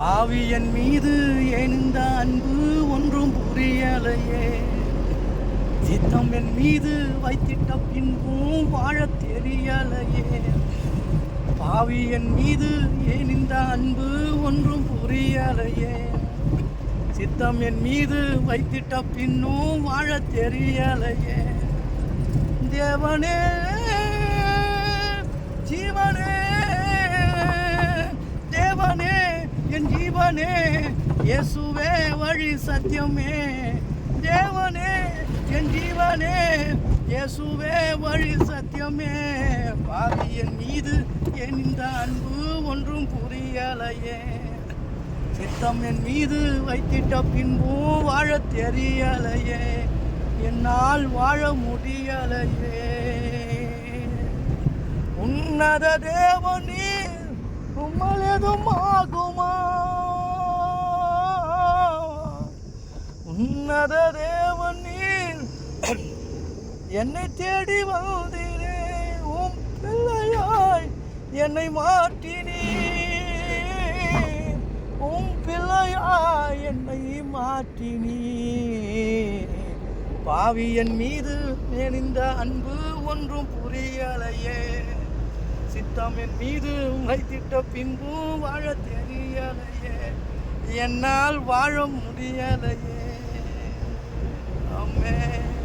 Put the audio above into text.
ஆவியன் மீது ஏனிந்த அன்பு ஒன்றும் புரியலையே. சித்தம் என் மீது வைத்திட்ட பின்பும் வாழத் தெரியலையே. பாவியன் மீது ஏனிந்த அன்பு ஒன்றும் புரியலையே. சித்தம் என் மீது வைத்திட்ட பின்னும் வாழத் தெரியலையே. தேவனே ஜீவனே, தேவனே என் ஜீவனே, இயேசுவே வழி சத்தியமே. தேவனே என் ஜீவனே, இயேசுவே வழி சத்தியமே. பாவியன் மீது என் இந்த அன்பு ஒன்றும் புரியலையே. சித்தம் என் மீது வைத்திட்ட பின்பும் வாழத் தெரியலையே. என்னால் வாழ முடியலையே. உன்னத தேவனே உம்மால் எதுவும் ஆகுமா? உன்னத தேவனே என்னை தேடி வந்தீரே. உம் பிள்ளையாய் என்னை மாற்றினீ. உம் பிள்ளையாய் என்னை மாற்றினீ. பாவியன் மீது மேனிந்த அன்பு ஒன்றும் புரியலையே. சித்தம் என் மீது வைத்திட்ட பின்பு வாழ தெரியலையே. என்னால் வாழ முடியலையே. ஆமென்.